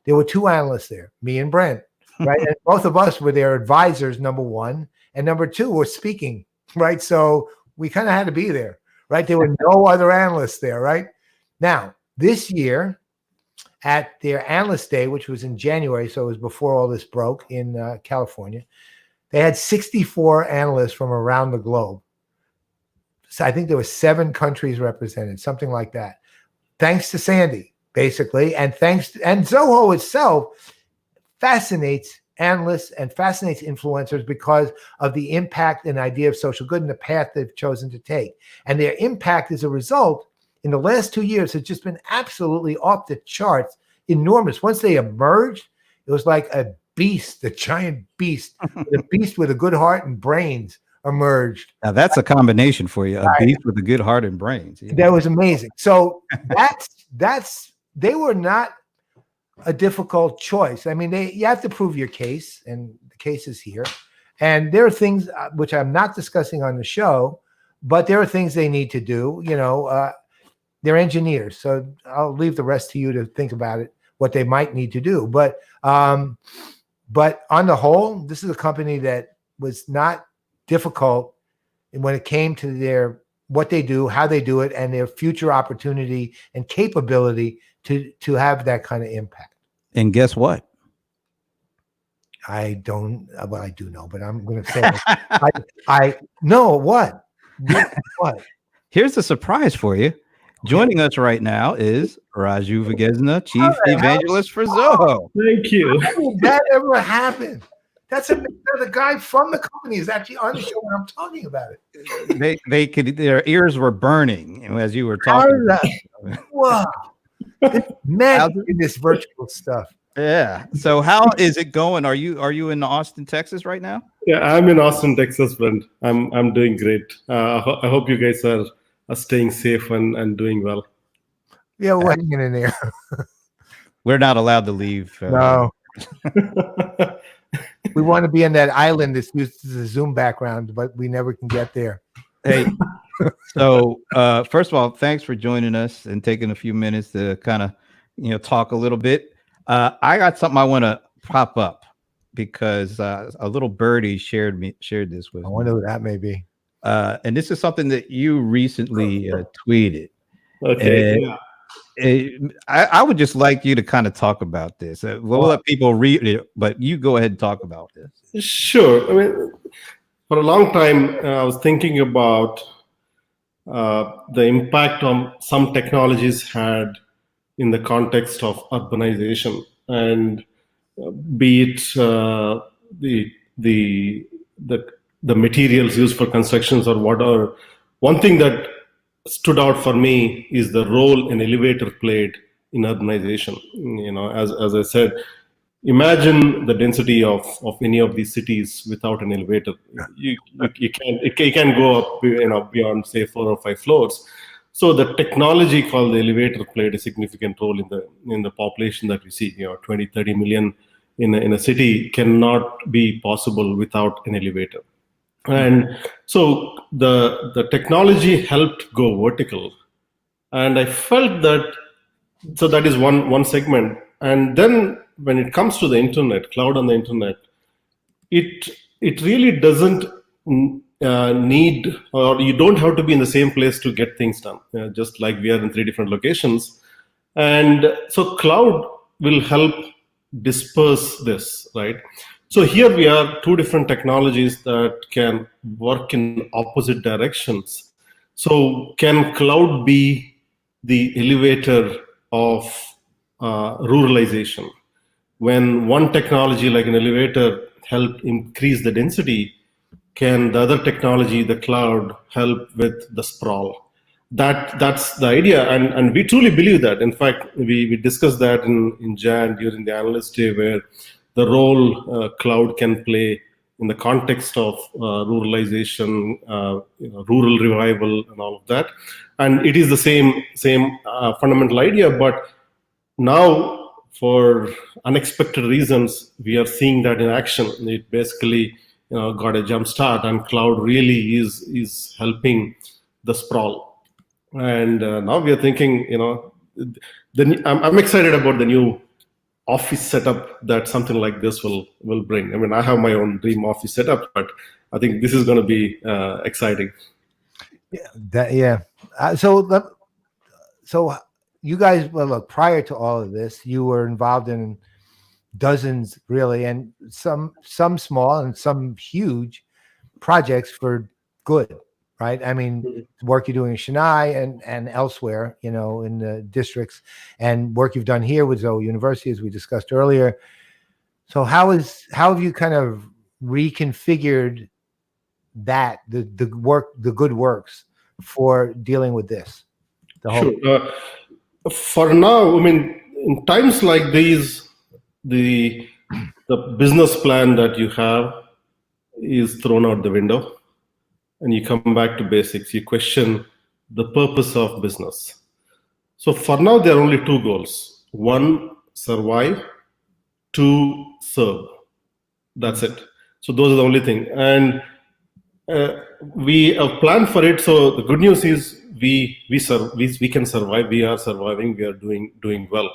there were two analysts there, me and Brent, right? And both of us were their advisors, number one, and number two were speaking, right? So we kind of had to be there, right? There were no other analysts there, right? Now, this year, at their analyst day, which was in January, so it was before all this broke in California, they had 64 analysts from around the globe. So I think there were 7 countries represented, something like that. Thanks to Sandy, basically, and Zoho itself fascinates analysts and fascinates influencers because of the impact and idea of social good and the path they've chosen to take. And their impact as a result in the last 2 years has just been absolutely off the charts, enormous. Once they emerged, it was like a beast, a giant beast, a beast with a good heart and brains emerged. Now that's a combination for you, a beast with a good heart and brains. That was amazing. So they were not a difficult choice. I mean, you have to prove your case, and the case is here. And there are things which I'm not discussing on the show, but there are things they need to do. They're engineers, so I'll leave the rest to you to think about it, what they might need to do. But on the whole, this is a company that was not difficult when it came to what they do, how they do it, and their future opportunity and capability to have that kind of impact. And guess what? I don't. Well, I do know, but I'm going to say I know what. What? Here's a surprise for you. Joining us right now is Raju Vagesna, Chief Evangelist for Zoho. Thank you. How did that ever happen? That's the guy from the company is actually on the show when I'm talking about it. Their ears were burning as you were talking. Wow. Magic in this virtual stuff. Yeah. So how is it going? Are you in Austin, Texas right now? Yeah, I'm in Austin, Texas, friend. I'm doing great. I hope you guys are staying safe and doing well. Yeah, we're hanging in there. We're not allowed to leave. No. We want to be in that island that's used as a Zoom background, but we never can get there. Hey, so first of all, thanks for joining us and taking a few minutes to kind of talk a little bit. I got something I want to pop up because a little birdie shared this with me. I wonder who that may be. And this is something that you recently tweeted. Okay. I would just like you to kind of talk about this. We'll let people read it, but you go ahead and talk about this. Sure. I mean, for a long time, I was thinking about the impact on some technologies had in the context of urbanization, and be it the materials used for constructions or whatever. One thing that stood out for me is the role an elevator played in urbanization. As I said, imagine the density of any of these cities without an elevator. It can't go up beyond say 4 or 5 floors. So the technology called the elevator played a significant role in the population that we see. 20, 30 million in a city cannot be possible without an elevator. And so the technology helped go vertical. And I felt that, so that is one segment. And then when it comes to the internet, cloud on the internet, it really doesn't need, or you don't have to be in the same place to get things done, just like we are in 3 different locations. And so cloud will help disperse this, right? So here we are, 2 different technologies that can work in opposite directions. So can cloud be the elevator of ruralization? When one technology like an elevator help increase the density, can the other technology, the cloud, help with the sprawl? That's the idea, and we truly believe that. In fact, we discussed that in Jan during the analyst day, where the role cloud can play in the context of ruralization, rural revival, and all of that. And it is the same fundamental idea, but now for unexpected reasons, we are seeing that in action. It basically got a jump start, and cloud really is helping the sprawl. And now we are thinking, I'm excited about the new office setup that something like this will bring. I mean, I have my own dream office setup, but I think this is going to be exciting. So you guys, well, look, prior to all of this, you were involved in dozens, really, and some small and some huge projects for good, right? I mean, work you're doing in Chennai and elsewhere, in the districts, and work you've done here with Zoho University, as we discussed earlier. So how have you kind of reconfigured that the good works for dealing with this? The whole Sure. For now, I mean, in times like these, the business plan that you have is thrown out the window, and you come back to basics. You question the purpose of business. So for now, there are only two goals: one, survive; two, serve. That's it. So those are the only thing, and we have planned for it. So the good news is we can survive. We are surviving. We are doing well.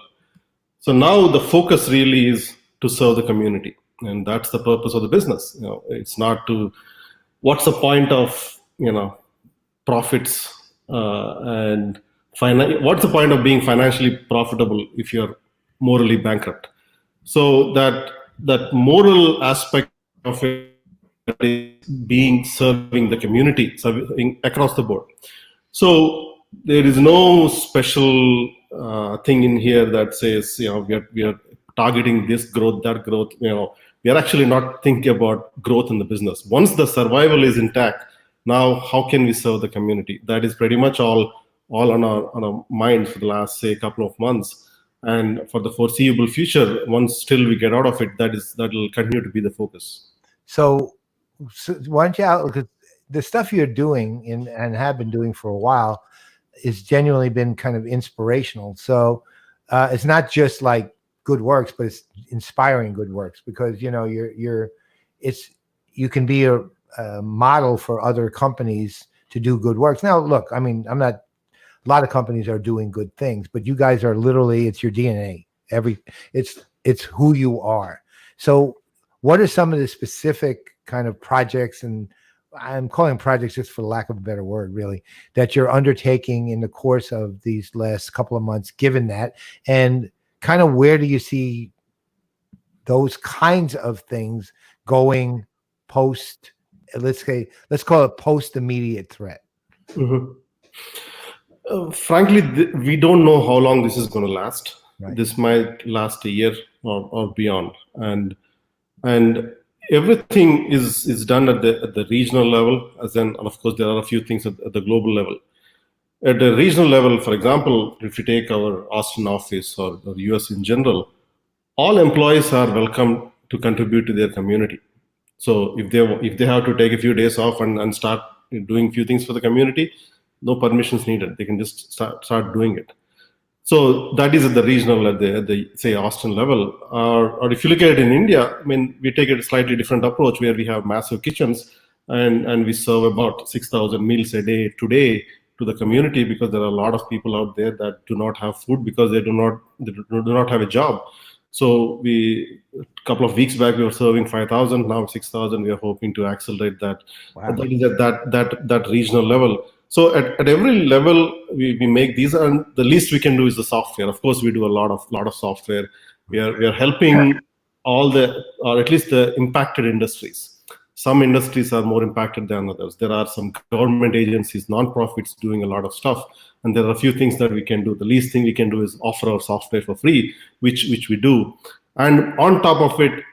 So now the focus really is to serve the community, and that's the purpose of the business. It's not to what's the point of profits and what's the point of being financially profitable if you're morally bankrupt? So that moral aspect of it is being serving the community, serving across the board. So there is no special thing in here that says we are targeting this growth, that growth. We are actually not thinking about growth in the business. Once the survival is intact, now how can we serve the community? That is pretty much all on our minds for the last, say, couple of months. And for the foreseeable future, once still we get out of it, that will continue to be the focus. So why don't you because the stuff you're doing and have been doing for a while is genuinely been kind of inspirational. So it's not just like good works, but it's inspiring good works, because you can be a model for other companies to do good works. Now, look, I mean, a lot of companies are doing good things, but you guys are literally, it's your DNA. It's who you are. So what are some of the specific kind of projects, and I'm calling projects just for lack of a better word, really, that you're undertaking in the course of these last couple of months, given that, and kind of where do you see those kinds of things going post, let's call it post immediate threat? Mm-hmm. Frankly, we don't know how long this is going to last. Right. This might last a year or beyond, and everything is done at the regional level. As then, of course, there are a few things at the global level. At the regional level, for example, if you take our Austin office or the US in general, all employees are welcome to contribute to their community. So if they have to take a few days off and start doing a few things for the community, no permissions needed. They can just start doing it. So that is at the regional, at the say Austin level. Or if you look at it in India, I mean, we take a slightly different approach where we have massive kitchens and we serve about 6,000 meals a day today to the community, because there are a lot of people out there that do not have food because they do not have a job. So a couple of weeks back we were serving 5,000, now 6,000. We are hoping to accelerate that. Wow. That is at that regional level. So at every level we make these, and the least we can do is the software. Of course, we do a lot of software. We are helping or at least the impacted industries. Some industries are more impacted than others. There are some government agencies, nonprofits doing a lot of stuff, and there are a few things that we can do. The least thing we can do is offer our software for free, which we do. And on top of it,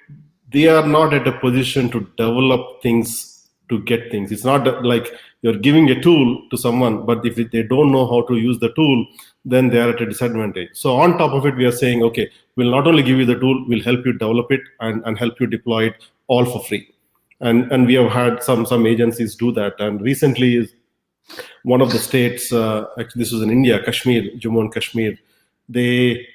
they are not at a position to develop things to get things. It's not like you're giving a tool to someone, but if they don't know how to use the tool, then they are at a disadvantage. So on top of it, we are saying, okay, we'll not only give you the tool, we'll help you develop it and help you deploy it all for free. And we have had some agencies do that. And recently, one of the states, actually this was in India, Kashmir, Jammu and Kashmir, they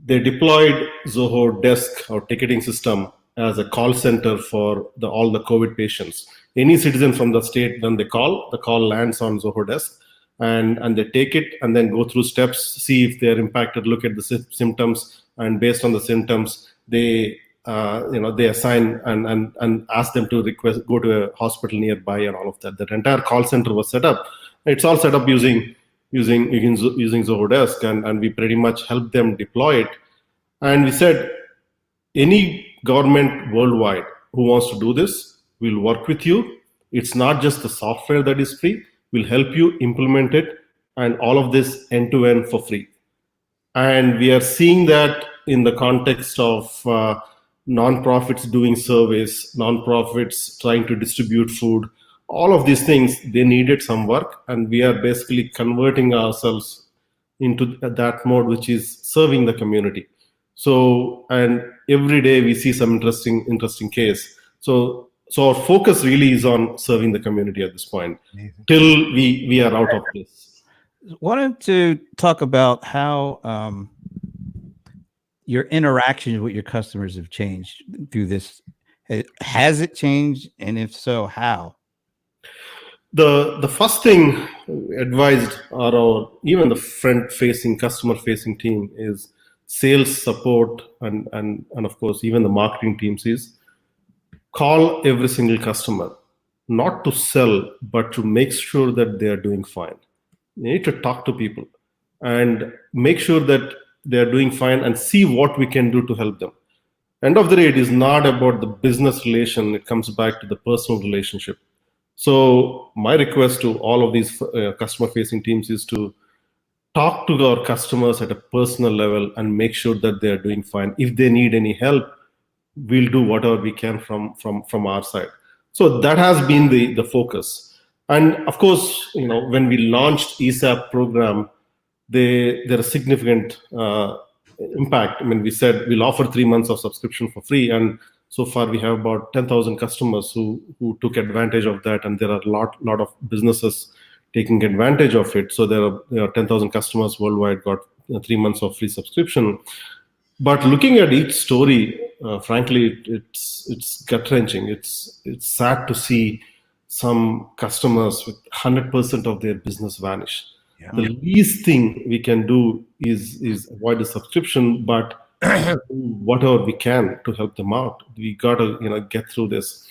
deployed Zoho Desk, or ticketing system, as a call center for all the COVID patients. Any citizen from the state, then the call lands on Zoho Desk, and they take it and then go through steps, see if they're impacted, look at the symptoms, and based on the symptoms, they assign and ask them to go to a hospital nearby and all of that. That entire call center was set up. It's all set up using Zoho Desk, and we pretty much helped them deploy it. And we said, any government worldwide who wants to do this, we'll work with you. It's not just the software that is free. We'll help you implement it, and all of this end to end for free. And we are seeing that in the context of nonprofits doing service, nonprofits trying to distribute food. All of these things, they needed some work, and we are basically converting ourselves into that mode, which is serving the community. So, and every day we see some interesting case. So our focus really is on serving the community at this point, till we are out of this. Wanted to talk about how your interactions with your customers have changed through this. Has it changed, and if so, how? The first thing advised or even the front facing, customer facing team is sales support, and of course even the marketing teams, is call every single customer, not to sell but to make sure that they are doing fine. You need to talk to people and make sure that they are doing fine and see what we can do to help them. End of the day, it is not about the business relation, it comes back to the personal relationship. So my request to all of these customer facing teams is to talk to our customers at a personal level and make sure that they are doing fine. If they need any help, we'll do whatever we can from our side. So that has been the focus. And of course, when we launched ESAP program, there are significant impact. I mean, we said we'll offer 3 months of subscription for free, and so far we have about 10,000 customers who took advantage of that, and there are a lot of businesses taking advantage of it. So there are 10,000 customers worldwide got 3 months of free subscription. But looking at each story, frankly, it's gut wrenching. It's sad to see some customers with 100% of their business vanish. Yeah. The least thing we can do is avoid the subscription, but whatever we can to help them out. We got to get through this.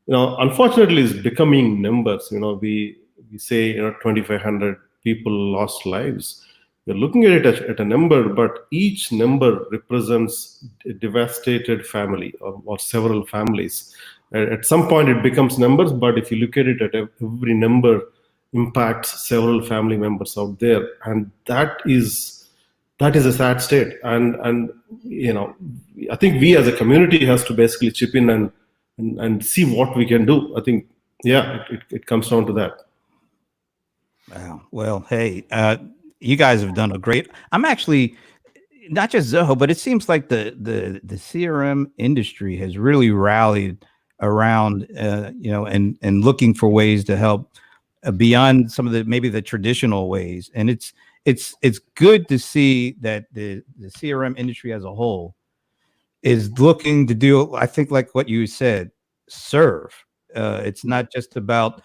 Unfortunately, it's becoming numbers. We say 2,500 people lost lives. We're looking at it at a number, but each number represents a devastated family or several families. At some point, it becomes numbers, but if you look at it, at every number impacts several family members out there, and that is a sad state. And I think we as a community has to basically chip in and see what we can do. I think, it comes down to that. Wow. Well, hey, you guys have done a great. I'm actually not just Zoho, but it seems like the CRM industry has really rallied around, and looking for ways to help beyond some of maybe the traditional ways. And it's good to see that the CRM industry as a whole is looking to do, I think, like what you said, serve. It's not just about,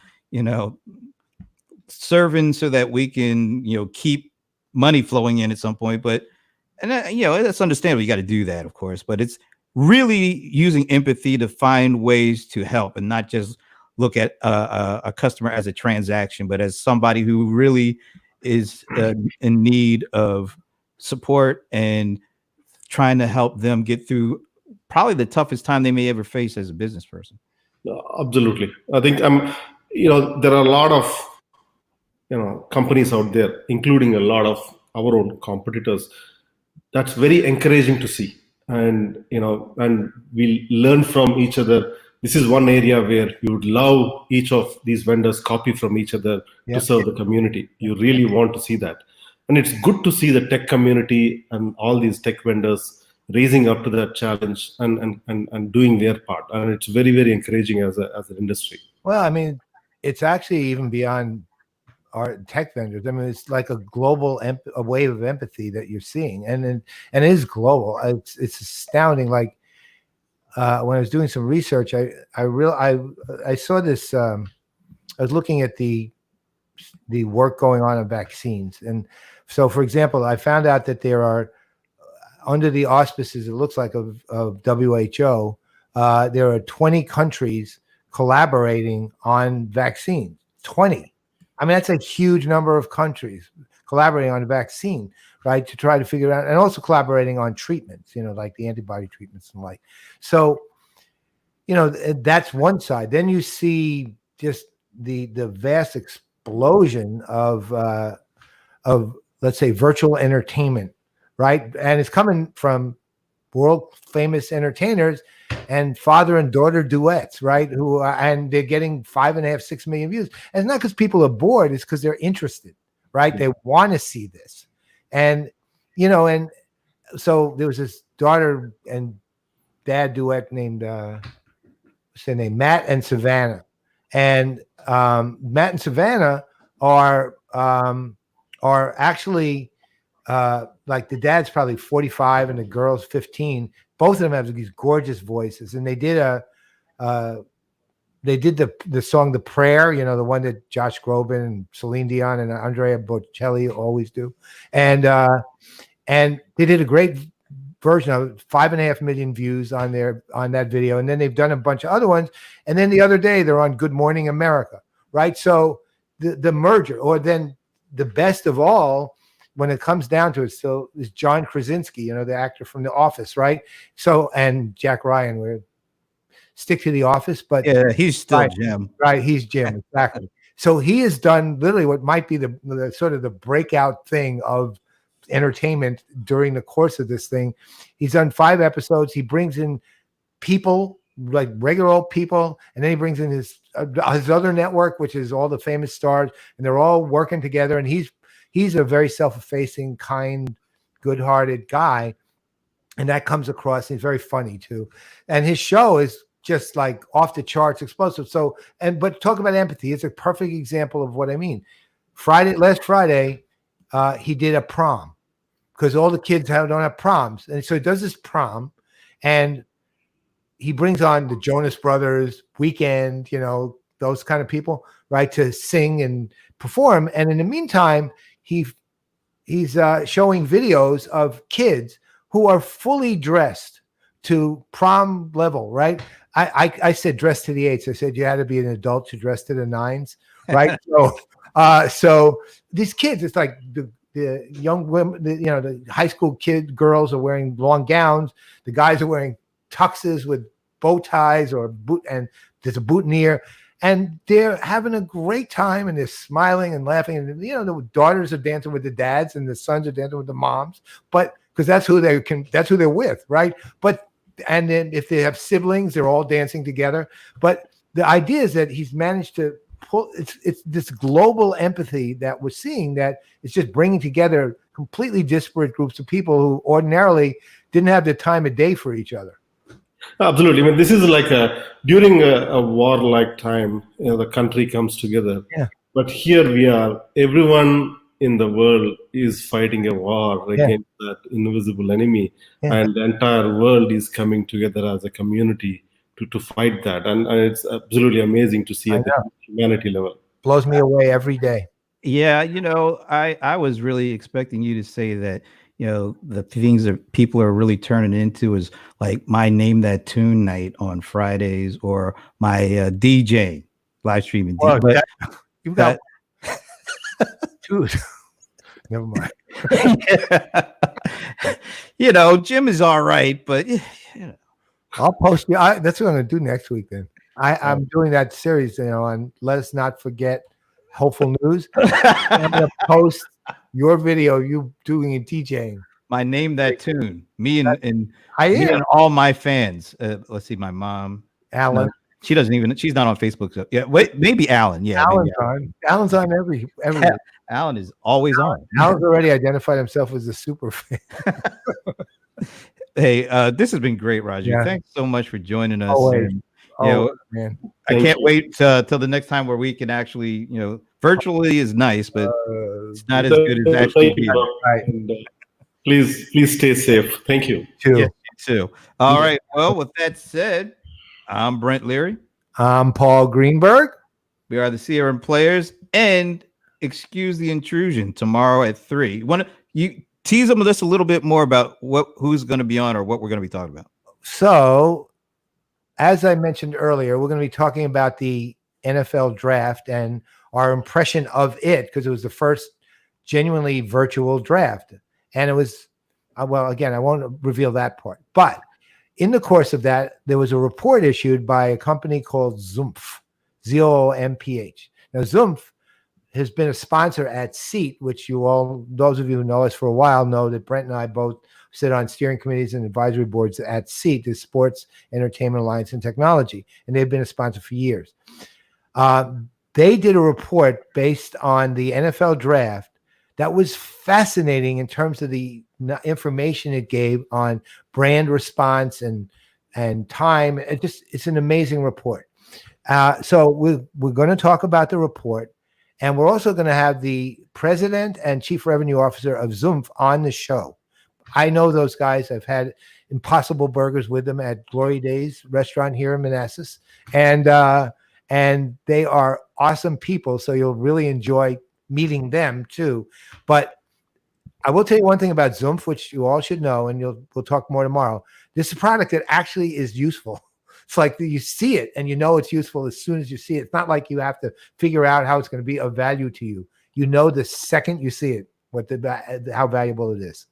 serving so that we can, keep money flowing in at some point, but, and that's understandable. You got to do that, of course, but it's really using empathy to find ways to help and not just look at a customer as a transaction, but as somebody who really is in need of support and trying to help them get through probably the toughest time they may ever face as a business person. Absolutely. I think, there are a lot of, companies out there, including a lot of our own competitors. That's very encouraging to see. And, and we learn from each other. This is one area where you would love each of these vendors copy from each other to serve the community. You really want to see that. And it's good to see the tech community and all these tech vendors raising up to that challenge and doing their part. And it's very, very encouraging as an industry. Well, I mean, it's actually even beyond our tech vendors. I mean, it's like a global a wave of empathy that you're seeing, and it is global. It's astounding. Like when I was doing some research, I saw this. I was looking at the work going on vaccines, and so, for example, I found out that there are, under the auspices, it looks like, of WHO, there are 20 countries collaborating on vaccines. 20. I mean, that's a huge number of countries collaborating on a vaccine, right? To try to figure out, and also collaborating on treatments, like the antibody treatments and like. So, that's one side. Then you see just the vast explosion of let's say virtual entertainment, right? And it's coming from world famous entertainers and father and daughter duets, right? And they're getting 5.5, 6 million views. And it's not because people are bored, it's because they're interested, right? They want to see this. And, and so there was this daughter and dad duet named, what's their name? Matt and Savannah. And Matt and Savannah are actually like the dad's probably 45 and the girl's 15. Both of them have these gorgeous voices, and they did the song "The Prayer," the one that Josh Groban and Celine Dion and Andrea Bocelli always do, and they did a great version of it, 5.5 million views on that video, and then they've done a bunch of other ones, and then the other day they're on Good Morning America, right? So the merger, or then the best of all, when it comes down to it, still is John Krasinski, the actor from The Office, right? So, and Jack Ryan, we stick to The Office, but yeah, he's still Jim, right? He's Jim, exactly. So he has done literally what might be the sort of the breakout thing of entertainment during the course of this thing. He's done 5 episodes. He brings in people like regular old people, and then he brings in his other network, which is all the famous stars, and they're all working together. And he's a very self-effacing, kind, good-hearted guy, and that comes across. He's very funny too, and his show is just like off the charts, explosive. So, but talk about empathy. It's a perfect example of what I mean. Last Friday, he did a prom because all the kids don't have proms, and so he does this prom, and he brings on the Jonas Brothers, Weekend, those kind of people, right, to sing and perform. And in the meantime, he's showing videos of kids who are fully dressed to prom level, right? I said dress to the 8s. I said you had to be an adult to dress to the 9s, right? So these kids, it's like the young women, the high school girls are wearing long gowns. The guys are wearing tuxes with bow ties and there's a boutonniere, and they're having a great time, and they're smiling and laughing. And the daughters are dancing with the dads, and the sons are dancing with the moms, but because that's who they're with, right? And then if they have siblings, they're all dancing together. But the idea is that he's managed to pull. It's this global empathy that we're seeing, that it's just bringing together completely disparate groups of people who ordinarily didn't have the time of day for each other. Absolutely. I mean, this is like during a war-like time, the country comes together. Yeah. But here we are, everyone in the world is fighting a war against that invisible enemy. Yeah. And the entire world is coming together as a community to fight that. And it's absolutely amazing to see at the humanity level. Blows me away every day. Yeah, I was really expecting you to say that, the things that people are really turning into is like my Name That Tune night on Fridays, or my DJ live streaming. Well, but you've got dude. Never mind. Jim is all right, but I'll post you. That's what I'm going to do next week. Then I'm doing that series, on Let Us Not Forget Hopeful News. I'm going to post your video, you doing a DJing. My Name That Tune. Me and all my fans. Let's see, my mom, Alan. No, she doesn't even. She's not on Facebook. So yeah, wait, maybe Alan. Yeah, Alan's on. Alan's on every. Alan is always on. Alan's already identified himself as a super fan. Hey, this has been great, Roger. Yeah. Thanks so much for joining us. Man. I can't wait till the next time where we can actually, virtually is nice, but it's not as good as actually being. Right. And, please stay safe. Thank you. Too. Yeah, too. All right. Well, with that said, I'm Brent Leary. I'm Paul Greenberg. We are the Serum Players, and excuse the intrusion tomorrow at 3. You tease them with us a little bit more about who's going to be on or what we're going to be talking about. So, as I mentioned earlier, we're going to be talking about the NFL draft and our impression of it, because it was the first genuinely virtual draft. And it was, well, again, I won't reveal that part. But in the course of that, there was a report issued by a company called Zomph, Zomph. Now, Zomph has been a sponsor at SEAT, which those of you who know us for a while know that Brent and I both sit on steering committees and advisory boards at SEAT, the Sports Entertainment Alliance and Technology, and they've been a sponsor for years. They did a report based on the NFL draft that was fascinating in terms of the information it gave on brand response and time. It's an amazing report. So we're going to talk about the report, and we're also going to have the president and chief revenue officer of Zoom on the show. I know those guys. I've had Impossible Burgers with them at Glory Days restaurant here in Manassas, and they are awesome people. So you'll really enjoy meeting them too. But I will tell you one thing about Zoom, which you all should know, and we'll talk more tomorrow. This is a product that actually is useful. It's like you see it and you know it's useful as soon as you see it. It's not like you have to figure out how it's going to be of value to you. You know the second you see it how valuable it is.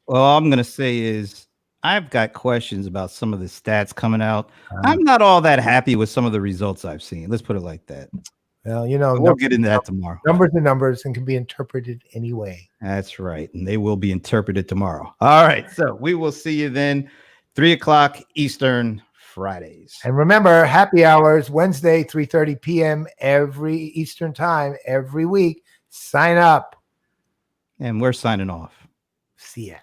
Well, all I'm going to say is I've got questions about some of the stats coming out. I'm not all that happy with some of the results I've seen. Let's put it like that. Well, you know, we'll get into that tomorrow. Numbers are numbers and can be interpreted anyway. That's right. And they will be interpreted tomorrow. All right. So we will see you then, 3:00 Eastern, Fridays. And remember, happy hours, Wednesday, 3:30 p.m. every Eastern time, every week. Sign up. And we're signing off. See ya.